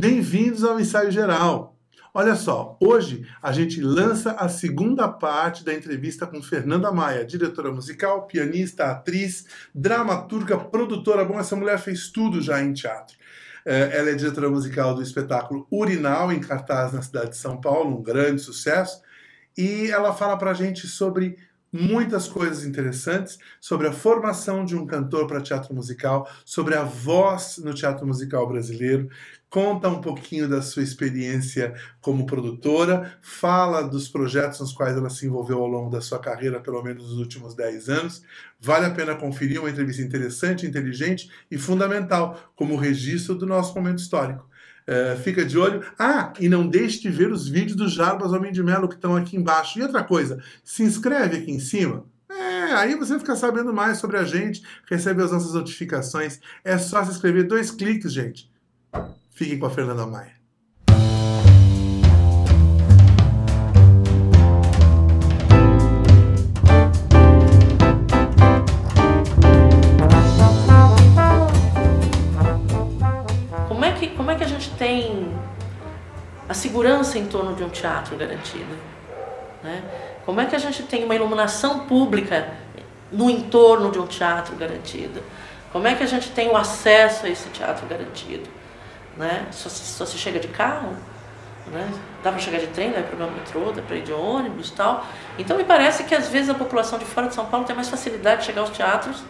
Bem-vindos ao Ensaio Geral. Olha só, hoje a gente lança a segunda parte da entrevista com Fernanda Maia, diretora musical, pianista, atriz, dramaturga, produtora. Bom, essa mulher fez tudo já em teatro. Ela é diretora musical do espetáculo Urinal, em cartaz na cidade de São Paulo, um grande sucesso. E ela fala pra gente sobre muitas coisas interessantes, sobre a formação de um cantor para teatro musical, sobre a voz no teatro musical brasileiro, conta um pouquinho da sua experiência como produtora, fala dos projetos nos quais ela se envolveu ao longo da sua carreira, pelo menos nos últimos 10 anos. Vale a pena conferir, uma entrevista interessante, inteligente e fundamental, como registro do nosso momento histórico. Fica de olho. E não deixe de ver os vídeos do Jarbas Homem de Melo que estão aqui embaixo. E outra coisa, se inscreve aqui em cima. Aí você fica sabendo mais sobre a gente, recebe as nossas notificações. É só se inscrever, 2 cliques, gente. Fiquem com a Fernanda Maia. Como é que a gente tem a segurança em torno de um teatro garantida, né? Como é que a gente tem uma iluminação pública no entorno de um teatro garantido? Como é que a gente tem o acesso a esse teatro garantido, né? Só se chega de carro, né? Dá para chegar de trem, dá para ir no metrô, dá para ir de ônibus e tal. Então me parece que às vezes a população de fora de São Paulo tem mais facilidade de chegar aos teatros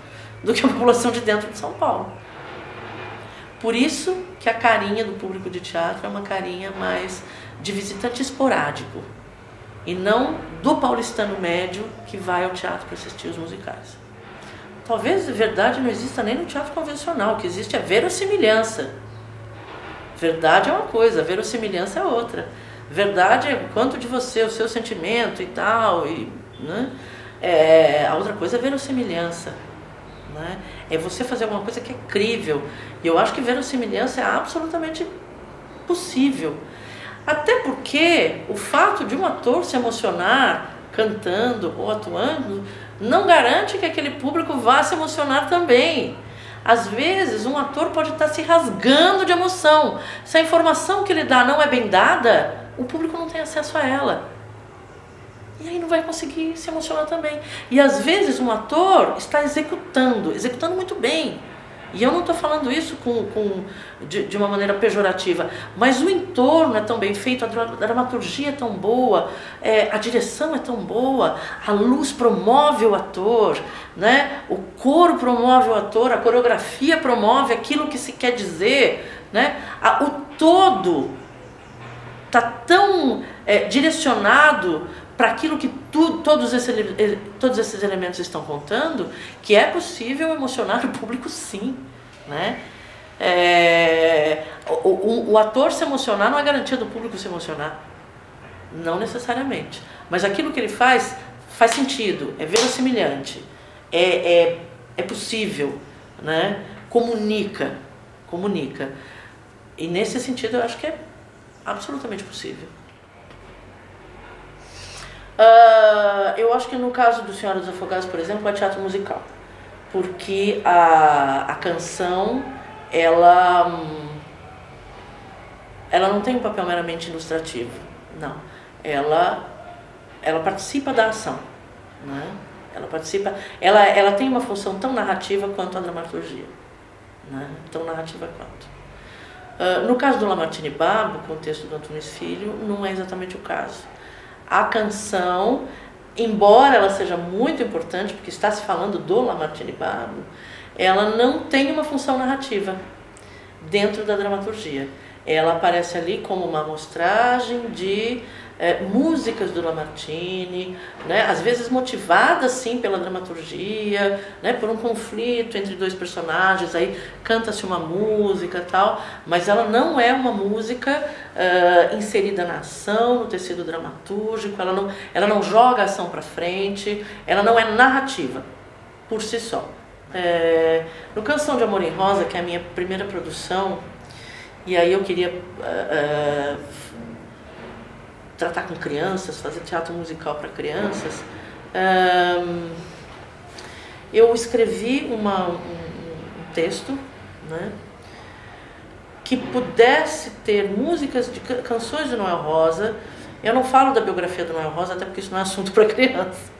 do que a população de dentro de São Paulo. Por isso que a carinha do público de teatro é uma carinha mais de visitante esporádico e não do paulistano médio que vai ao teatro para assistir os musicais. Talvez, de verdade, não exista nem no teatro convencional. O que existe é verossimilhança. Verdade é uma coisa, verossimilhança é outra. Verdade é quanto de você, o seu sentimento e tal, né? A outra coisa é verossimilhança. Né? É você fazer alguma coisa que é crível. E eu acho que verossimilhança é absolutamente possível. Até porque o fato de um ator se emocionar cantando ou atuando não garante que aquele público vá se emocionar também. Às vezes um ator pode estar se rasgando de emoção. Se a informação que ele dá não é bem dada, o público não tem acesso a ela. E aí não vai conseguir se emocionar também. E às vezes um ator está executando muito bem. E eu não estou falando isso de uma maneira pejorativa, mas o entorno é tão bem feito, a dramaturgia é tão boa, a direção é tão boa, a luz promove o ator, né? O coro promove o ator, a coreografia promove aquilo que se quer dizer, né? O todo está tão direcionado para aquilo que todos esses elementos estão contando, que é possível emocionar o público, sim, né? O ator se emocionar não é garantia do público se emocionar, não necessariamente, mas aquilo que ele faz sentido, é verossimilhante, é possível, né? Comunica, e nesse sentido eu acho que é absolutamente possível. Eu acho que no caso do Senhora dos Afogados, por exemplo, é teatro musical, porque a canção ela não tem um papel meramente ilustrativo, não. Ela participa da ação, né? Ela tem uma função tão narrativa quanto a dramaturgia, né? Tão narrativa quanto. No caso do Lamartine Babo, com o texto do Antunes Filho, não é exatamente o caso. A canção, embora ela seja muito importante, porque está se falando do Lamartine Babo, ela não tem uma função narrativa dentro da dramaturgia. Ela aparece ali como uma amostragem de músicas do Lamartine, né? Às vezes motivadas sim pela dramaturgia, né? Por um conflito entre 2 personagens, aí canta-se uma música e tal, mas ela não é uma música inserida na ação, no tecido dramatúrgico, ela não joga a ação para frente, ela não é narrativa por si só. No Canção de Amor em Rosa, que é a minha primeira produção, e aí eu queria tratar com crianças, fazer teatro musical para crianças, eu escrevi um texto, né, que pudesse ter músicas de canções de Noel Rosa. Eu não falo da biografia do Noel Rosa, até porque isso não é assunto para criança,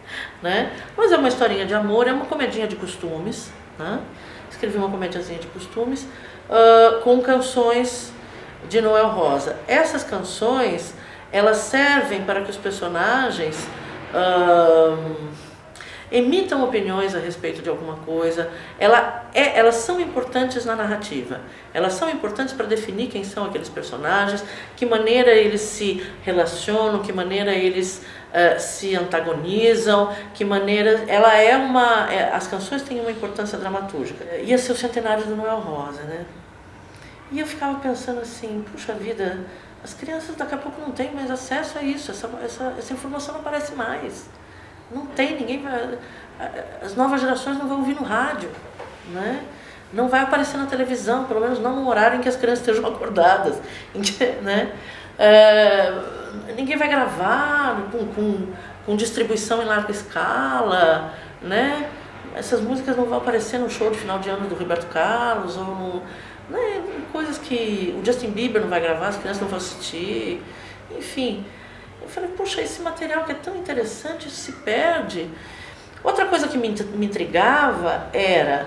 né? Mas é uma historinha de amor, é uma comedinha de costumes, né? Escrevi uma comediazinha de costumes com canções de Noel Rosa. Essas canções, elas servem para que os personagens emitam opiniões a respeito de alguma coisa. Elas são importantes na narrativa. Elas são importantes para definir quem são aqueles personagens, que maneira eles se relacionam, que maneira eles se antagonizam, que maneira... As canções têm uma importância dramatúrgica. Ia ser o centenário do Noel Rosa, né? E eu ficava pensando assim, puxa vida, as crianças daqui a pouco não têm mais acesso a isso, essa informação não aparece mais. Não tem, ninguém vai... As novas gerações não vão ouvir no rádio, né? Não vai aparecer na televisão, pelo menos não no horário em que as crianças estejam acordadas, né? Ninguém vai gravar com distribuição em larga escala, né? Essas músicas não vão aparecer no show de final de ano do Roberto Carlos, ou né? Coisas que o Justin Bieber não vai gravar, as crianças não vão assistir, enfim. Eu falei, puxa, esse material que é tão interessante, isso se perde. Outra coisa que me intrigava era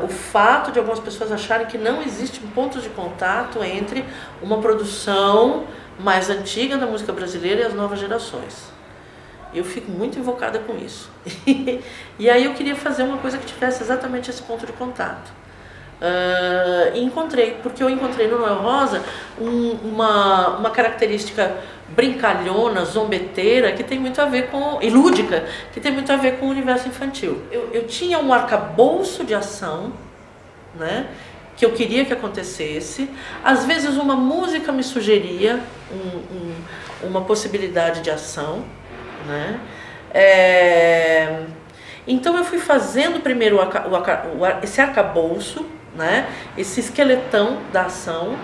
o fato de algumas pessoas acharem que não existem pontos de contato entre uma produção mais antiga da música brasileira e as novas gerações. Eu fico muito invocada com isso. E aí eu queria fazer uma coisa que tivesse exatamente esse ponto de contato. E encontrei, porque eu encontrei no Noel Rosa uma característica brincalhona, zombeteira, que tem muito a ver e lúdica, que tem muito a ver com o universo infantil. Eu tinha um arcabouço de ação, né, que eu queria que acontecesse. Às vezes uma música me sugeria uma possibilidade de ação, né? Então eu fui fazendo primeiro esse arcabouço, né, esse esqueletão da ação.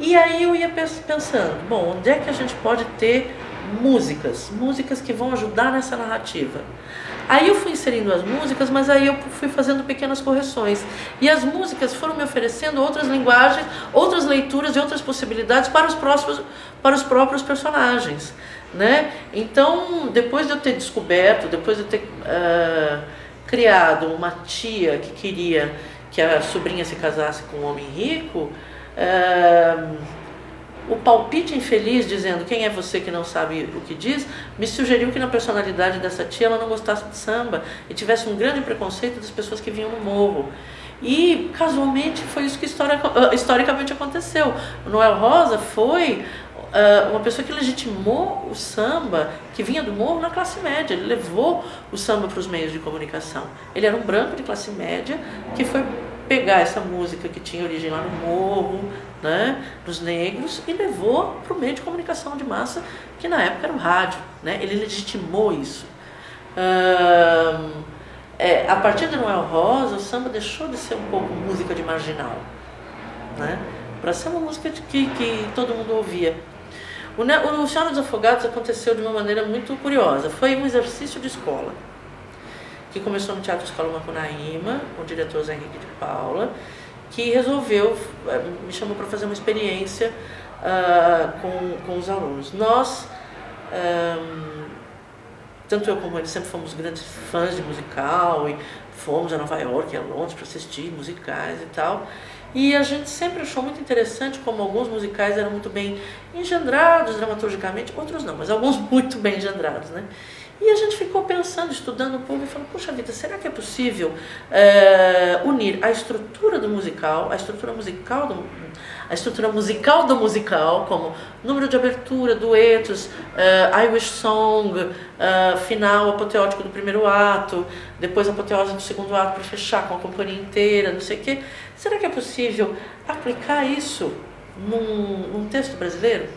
E aí eu ia pensando, bom, onde é que a gente pode ter músicas que vão ajudar nessa narrativa? Aí eu fui inserindo as músicas, mas aí eu fui fazendo pequenas correções. E as músicas foram me oferecendo outras linguagens, outras leituras e outras possibilidades para os próprios personagens, né? Então, depois de eu ter descoberto, depois de eu ter criado uma tia que queria que a sobrinha se casasse com um homem rico, o palpite infeliz dizendo quem é você que não sabe o que diz, me sugeriu que na personalidade dessa tia ela não gostasse de samba e tivesse um grande preconceito das pessoas que vinham no morro. E casualmente foi isso que historicamente aconteceu. O Noel Rosa foi uma pessoa que legitimou o samba que vinha do morro na classe média. Ele levou o samba para os meios de comunicação. Ele era um branco de classe média que foi pegar essa música que tinha origem lá no morro, né, dos negros, e levou para o meio de comunicação de massa, que na época era o rádio, né? Ele legitimou isso. A partir de Noel Rosa, o samba deixou de ser um pouco música de marginal, né, para ser uma música que todo mundo ouvia. O Senhora dos Afogados aconteceu de uma maneira muito curiosa. Foi um exercício de escola, que começou no Teatro Escola Macunaíma, com o diretor Zé Henrique de Paula, que resolveu, me chamou para fazer uma experiência com os alunos. Nós, tanto eu como ele, sempre fomos grandes fãs de musical, e fomos a Nova York e a Londres para assistir musicais e tal. E a gente sempre achou muito interessante como alguns musicais eram muito bem engendrados dramaturgicamente, outros não, mas alguns muito bem engendrados, né? E a gente ficou pensando, estudando um pouco e falando, puxa vida, será que é possível unir a estrutura do musical, a estrutura musical do musical, como número de abertura, duetos, Irish Song, final apoteótico do primeiro ato, depois a apoteose do segundo ato para fechar com a companhia inteira, não sei o quê. Será que é possível aplicar isso num texto brasileiro?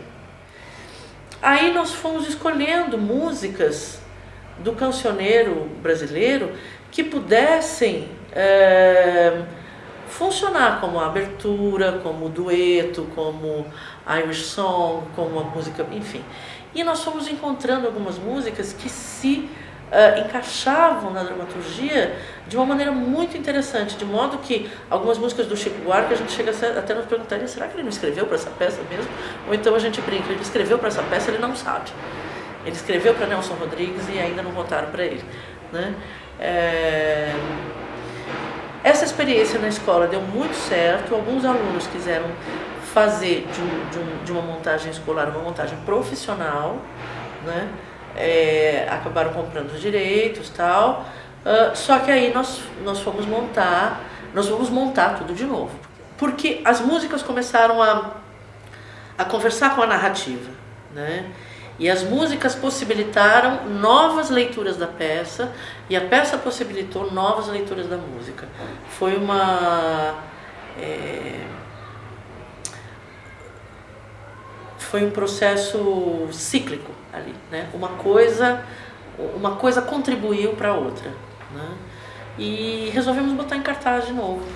Aí nós fomos escolhendo músicas do cancioneiro brasileiro que pudessem funcionar como abertura, como dueto, como Irish Song, como a música, enfim. E nós fomos encontrando algumas músicas que se encaixavam na dramaturgia de uma maneira muito interessante, de modo que algumas músicas do Chico Buarque a gente chega até nos perguntaria, será que ele não escreveu para essa peça mesmo? Ou então a gente brinca, ele escreveu para essa peça, ele não sabe. Ele escreveu para Nelson Rodrigues e ainda não votaram para ele, né? Essa experiência na escola deu muito certo, alguns alunos quiseram fazer de uma montagem escolar uma montagem profissional, né? Acabaram comprando os direitos e tal, só que aí nós vamos montar tudo de novo, porque as músicas começaram a conversar com a narrativa, né? E as músicas possibilitaram novas leituras da peça, e a peça possibilitou novas leituras da música. Foi foi um processo cíclico ali, né? Uma coisa contribuiu para a outra, né? E resolvemos botar em cartaz de novo.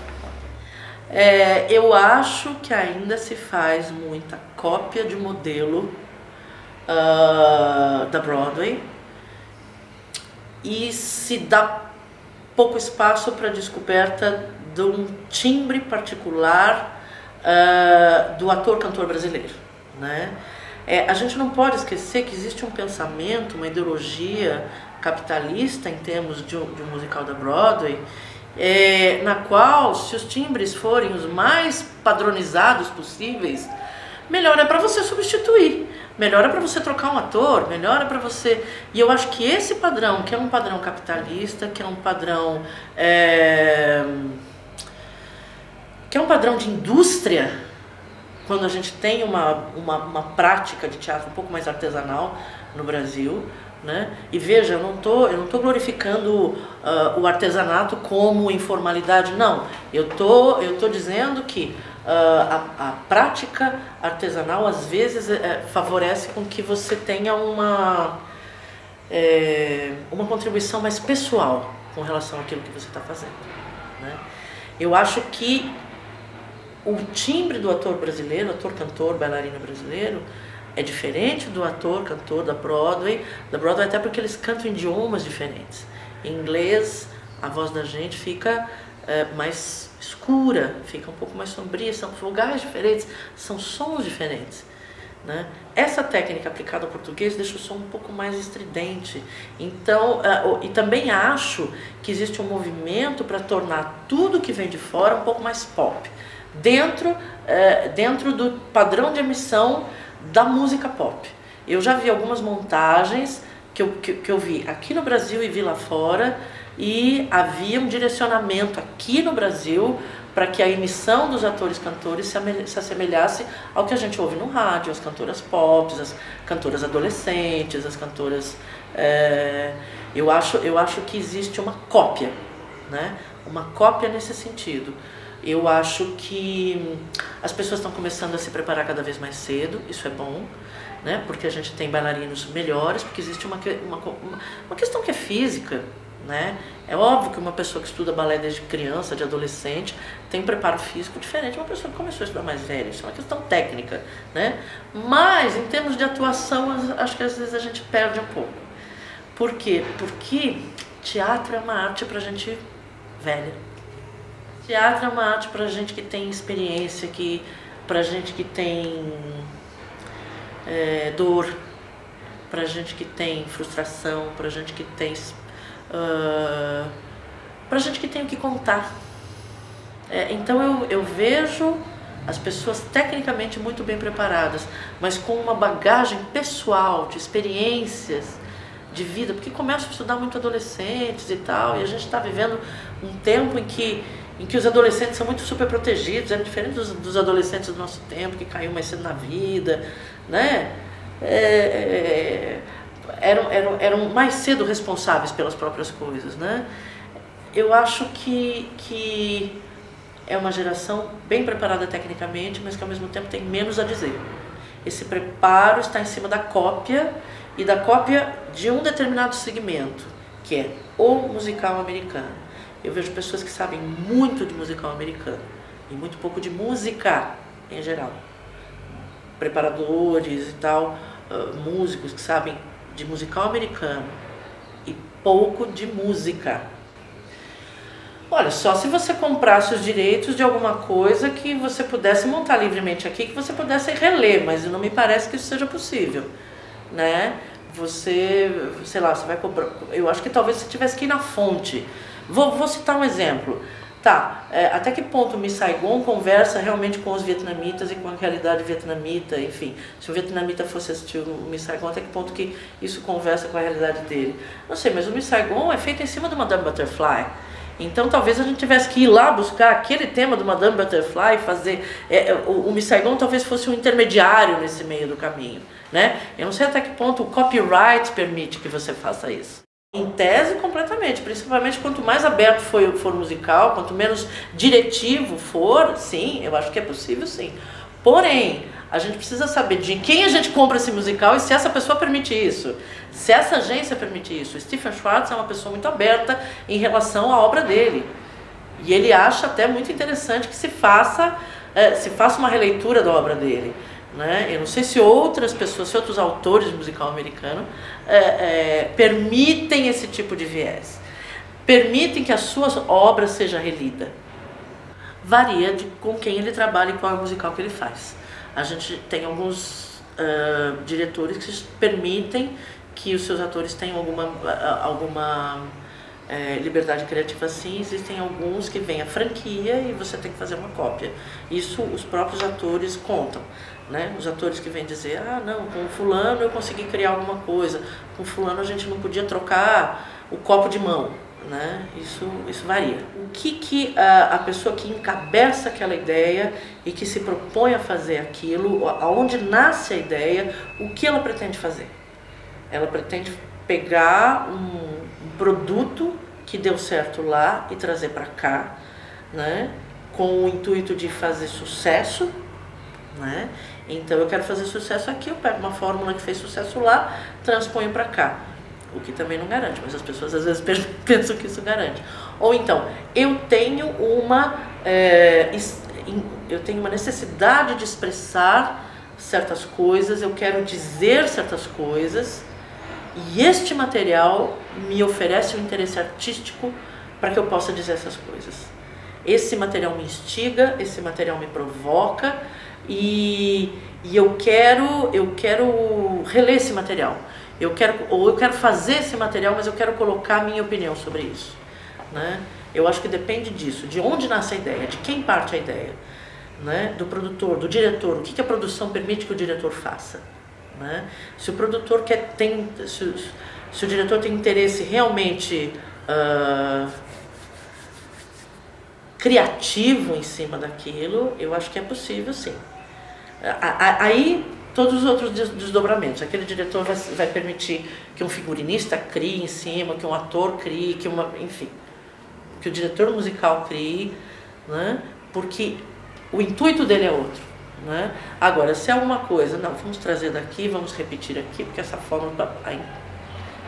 Eu acho que ainda se faz muita cópia de modelo da Broadway e se dá pouco espaço para a descoberta de um timbre particular do ator-cantor brasileiro, né? A gente não pode esquecer que existe um pensamento, uma ideologia capitalista em termos de um musical da Broadway, na qual, se os timbres forem os mais padronizados possíveis, melhor é para você substituir, melhor é para você trocar um ator, melhor é para você... E eu acho que esse padrão, que é um padrão capitalista, que é um padrão de indústria, quando a gente tem uma prática de teatro um pouco mais artesanal no Brasil, né? E veja, eu não tô glorificando o artesanato como informalidade, não. Eu tô dizendo que a prática artesanal às vezes favorece com que você tenha uma contribuição mais pessoal com relação àquilo que você está fazendo, né? Eu acho que o timbre do ator brasileiro, ator-cantor, bailarino brasileiro, é diferente do ator-cantor da Broadway até porque eles cantam idiomas diferentes. Em inglês, a voz da gente fica mais escura, fica um pouco mais sombria, são vogais diferentes, são sons diferentes, né? Essa técnica aplicada ao português deixa o som um pouco mais estridente. Então, e também acho que existe um movimento para tornar tudo que vem de fora um pouco mais pop, dentro do padrão de emissão da música pop. Eu já vi algumas montagens que eu vi aqui no Brasil e vi lá fora, e havia um direcionamento aqui no Brasil para que a emissão dos atores-cantores se assemelhasse ao que a gente ouve no rádio, as cantoras pop, as cantoras adolescentes, as cantoras... Eu acho que existe uma cópia, né? Uma cópia nesse sentido. Eu acho que as pessoas estão começando a se preparar cada vez mais cedo, isso é bom, né? Porque a gente tem bailarinos melhores, porque existe uma questão que é física, né? É óbvio que uma pessoa que estuda balé desde criança, de adolescente, tem um preparo físico diferente de uma pessoa que começou a estudar mais velha. Isso é uma questão técnica, né? Mas, em termos de atuação, acho que às vezes a gente perde um pouco. Por quê? Porque teatro é uma arte pra gente velha. Teatro é uma arte pra gente que tem experiência, pra gente que tem dor, pra gente que tem frustração, pra gente que tem o que contar. Então eu vejo as pessoas tecnicamente muito bem preparadas, mas com uma bagagem pessoal, de experiências de vida, porque começam a estudar muito adolescentes e tal, e a gente está vivendo um tempo em que os adolescentes são muito super protegidos, é diferente dos adolescentes do nosso tempo, que caiu mais cedo na vida, né? Eram mais cedo responsáveis pelas próprias coisas, né? Eu acho que é uma geração bem preparada tecnicamente, mas que ao mesmo tempo tem menos a dizer. Esse preparo está em cima da cópia, e da cópia de um determinado segmento, que é o musical americano. Eu vejo pessoas que sabem muito de musical americano e muito pouco de música em geral. Preparadores e tal, músicos que sabem de musical americano e pouco de música. Olha, só se você comprasse os direitos de alguma coisa que você pudesse montar livremente aqui, que você pudesse reler, mas não me parece que isso seja possível, né? Você, sei lá, você vai comprar... Eu acho que talvez você tivesse que ir na fonte. Vou citar um exemplo. Tá, até que ponto o Miss Saigon conversa realmente com os vietnamitas e com a realidade vietnamita, enfim. Se o vietnamita fosse assistir o Miss Saigon, até que ponto que isso conversa com a realidade dele? Não sei, mas o Miss Saigon é feito em cima do Madame Butterfly. Então talvez a gente tivesse que ir lá buscar aquele tema do Madame Butterfly e fazer... o Miss Saigon talvez fosse um intermediário nesse meio do caminho, né? Eu não sei até que ponto o copyright permite que você faça isso. Em tese, completamente. Principalmente quanto mais aberto for o musical, quanto menos diretivo for, sim, eu acho que é possível, sim. Porém, a gente precisa saber de quem a gente compra esse musical e se essa pessoa permite isso. Se essa agência permite isso. O Stephen Schwartz é uma pessoa muito aberta em relação à obra dele. E ele acha até muito interessante que se faça uma releitura da obra dele. Né? Eu não sei se outras pessoas, se outros autores de musical americano permitem esse tipo de viés. Permitem que a sua obra seja relida. Varia com quem ele trabalha e qual é o musical que ele faz. A gente tem alguns diretores que permitem que os seus atores tenham alguma liberdade criativa, sim. Existem alguns que vêm a franquia e você tem que fazer uma cópia. Isso os próprios atores contam. Né? Os atores que vêm dizer, ah não, com o fulano eu consegui criar alguma coisa, com o fulano a gente não podia trocar o copo de mão, né? Isso varia. O que a pessoa que encabeça aquela ideia e que se propõe a fazer aquilo, aonde nasce a ideia, o que ela pretende fazer? Ela pretende pegar um produto que deu certo lá e trazer para cá, né? Com o intuito de fazer sucesso, né? Então eu quero fazer sucesso aqui, eu pego uma fórmula que fez sucesso lá, transponho para cá. O que também não garante, mas as pessoas às vezes pensam que isso garante. Ou então, eu tenho uma necessidade de expressar certas coisas, eu quero dizer certas coisas, e este material me oferece um interesse artístico para que eu possa dizer essas coisas. Esse material me instiga, esse material me provoca, e eu quero reler esse material. Eu quero fazer esse material, mas eu quero colocar a minha opinião sobre isso, né? Eu acho que depende disso, de onde nasce a ideia, de quem parte a ideia, né? Do produtor, do diretor, o que a produção permite que o diretor faça, né? Se o produtor se o diretor tem interesse realmente criativo em cima daquilo, eu acho que é possível, sim. Aí todos os outros desdobramentos, aquele diretor vai permitir que um figurinista crie em cima, que um ator crie, enfim, que o diretor musical crie, né? Porque o intuito dele é outro, né? Agora, se é alguma coisa, não, vamos trazer daqui, vamos repetir aqui, porque essa forma,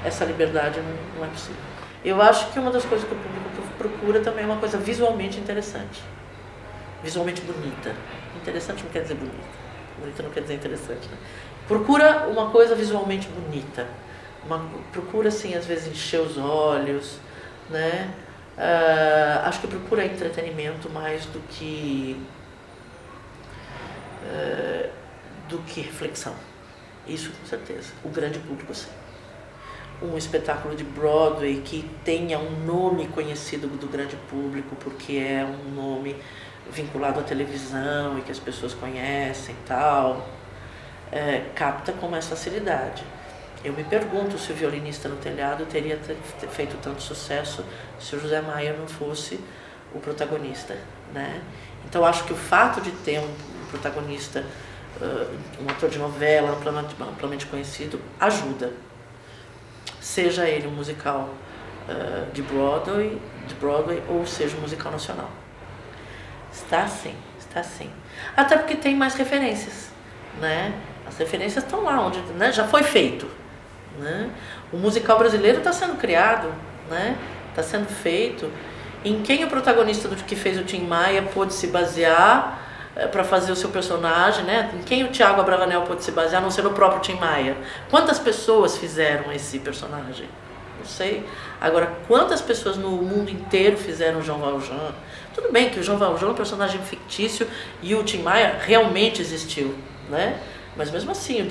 essa liberdade não é possível. Eu acho que uma das coisas que o público procura também é uma coisa visualmente interessante, visualmente bonita. Interessante não quer dizer bonita. Bonita não quer dizer interessante, né? Procura uma coisa visualmente bonita. Procura, assim, às vezes encher os olhos, né? Acho que procura entretenimento mais do que reflexão. Isso com certeza. O grande público, sim. Um espetáculo de Broadway que tenha um nome conhecido do grande público, porque é um nome vinculado à televisão e que as pessoas conhecem e tal, capta com mais facilidade. Eu me pergunto se o Violinista no Telhado teria feito tanto sucesso se o José Maia não fosse o protagonista, né? Então acho que o fato de ter um protagonista, um ator de novela amplamente conhecido, ajuda. Seja ele um musical de Broadway ou seja um musical nacional. Está sim. Até porque tem mais referências, né? As referências estão lá, onde, né, já foi feito, né? O musical brasileiro está sendo criado, né? Está sendo feito. Em quem o protagonista do que fez o Tim Maia pôde se basear para fazer o seu personagem, né? Em quem o Thiago Abravanel pôde se basear, a não ser no próprio Tim Maia? Quantas pessoas fizeram esse personagem, não sei. Agora, quantas pessoas no mundo inteiro fizeram Jean Valjean? Tudo bem que o Jean Valjean é um personagem fictício e o Tim Maia realmente existiu, né? Mas mesmo assim, o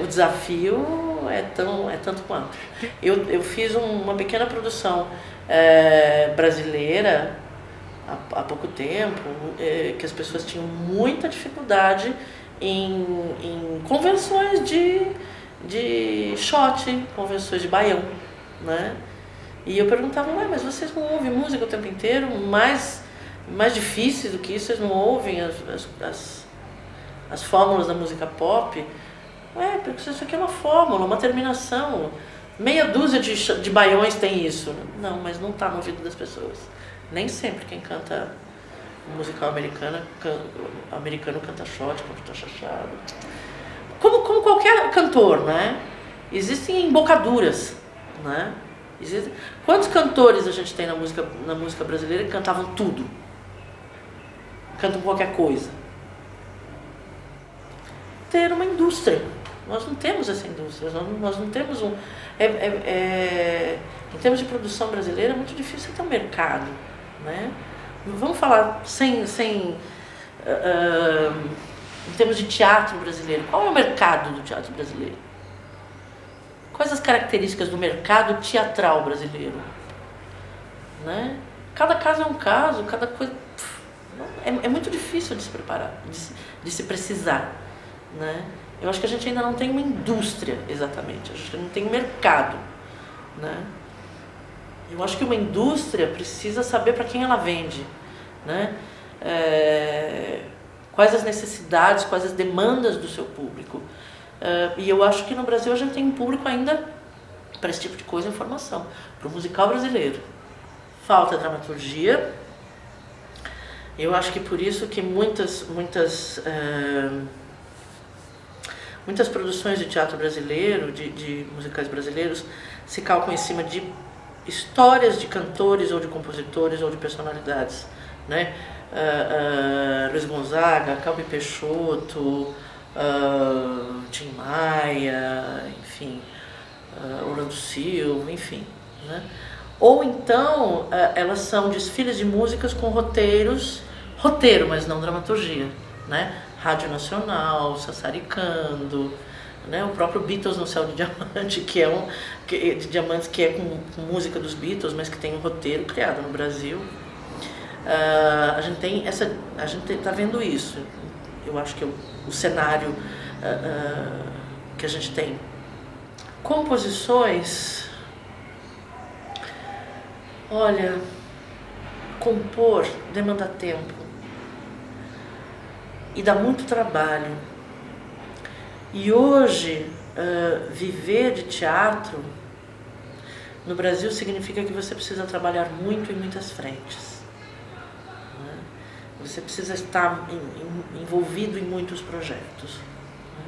desafio é tanto quanto. Eu fiz uma pequena produção brasileira há pouco tempo, que as pessoas tinham muita dificuldade em convenções de shot, convenções de baião, né? E eu perguntava, mas vocês não ouvem música o tempo inteiro? Mais difícil do que isso, vocês não ouvem as fórmulas da música pop? Porque isso aqui é uma fórmula, uma terminação. Meia dúzia de baiões tem isso. Não, mas não está no ouvido das pessoas. Nem sempre quem canta musical americano canta shot, canta chachado. Como qualquer cantor, né? Existem embocaduras, né? Quantos cantores a gente tem na música brasileira que cantavam tudo? Cantam qualquer coisa. Ter uma indústria. Nós não temos essa indústria, nós não temos em termos de produção brasileira é muito difícil ter um mercado, né? Vamos falar em termos de teatro brasileiro. Qual é o mercado do teatro brasileiro? Quais as características do mercado teatral brasileiro? Né? Cada caso é um caso, cada coisa... É muito difícil de se preparar, de se precisar, né? Eu acho que a gente ainda não tem uma indústria, exatamente. A gente não tem um mercado, né? Eu acho que uma indústria precisa saber para quem ela vende, né? Quais as necessidades, quais as demandas do seu público. E eu acho que no Brasil a gente tem um público ainda para esse tipo de coisa, informação. Para o musical brasileiro. Falta dramaturgia. Eu acho que por isso que muitas produções de teatro brasileiro, de musicais brasileiros, se calcam em cima de histórias de cantores ou de compositores ou de personalidades, né? Luiz Gonzaga, Calbi Peixoto, Tim Maia, enfim, Orlando Silva, enfim, né? Ou então elas são desfiles de músicas com roteiro, mas não dramaturgia, né? Rádio Nacional, Sassaricando, né? O próprio Beatles no Céu de Diamante, que é com música dos Beatles, mas que tem um roteiro criado no Brasil. A gente está vendo isso. Eu acho que o cenário que a gente tem. Composições. Olha, compor demanda tempo e dá muito trabalho. E hoje, viver de teatro no Brasil significa que você precisa trabalhar muito em muitas frentes, né? Você precisa estar envolvido em muitos projetos, né?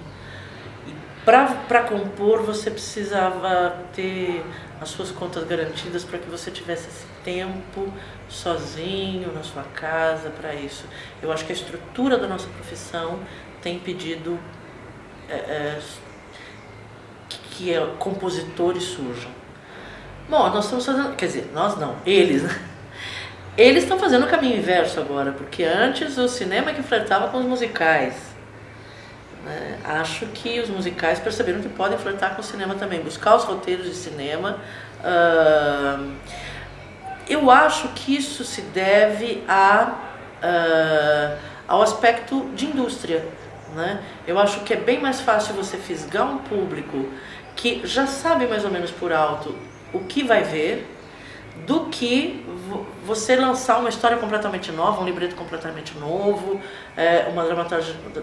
E para compor você precisava ter as suas contas garantidas para que você tivesse esse tempo sozinho na sua casa para isso. Eu acho que a estrutura da nossa profissão tem impedido que compositores surjam. Bom, nós estamos fazendo, quer dizer, nós não, eles, né? Eles estão fazendo o caminho inverso agora, porque antes o cinema que flertava com os musicais, né? Acho que os musicais perceberam que podem flertar com o cinema também, buscar os roteiros de cinema. Eu acho que isso se deve ao aspecto de indústria, né? Eu acho que é bem mais fácil você fisgar um público que já sabe mais ou menos por alto o que vai ver, do que você lançar uma história completamente nova, um libreto completamente novo, uma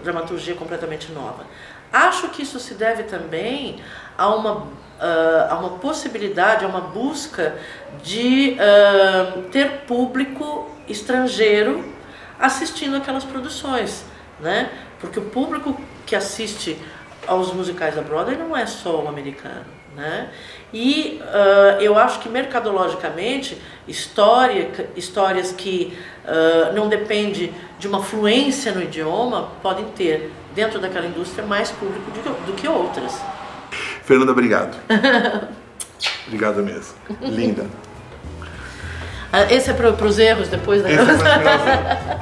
dramaturgia completamente nova. Acho que isso se deve também a uma possibilidade, a uma busca de ter público estrangeiro assistindo aquelas produções, né? Porque o público que assiste aos musicais da Broadway não é só o americano, né? E eu acho que mercadologicamente histórias que não dependem de uma fluência no idioma podem ter dentro daquela indústria mais público do que outras. Fernanda, obrigado. Obrigado mesmo. Linda. Esse é para os erros depois da Esse é para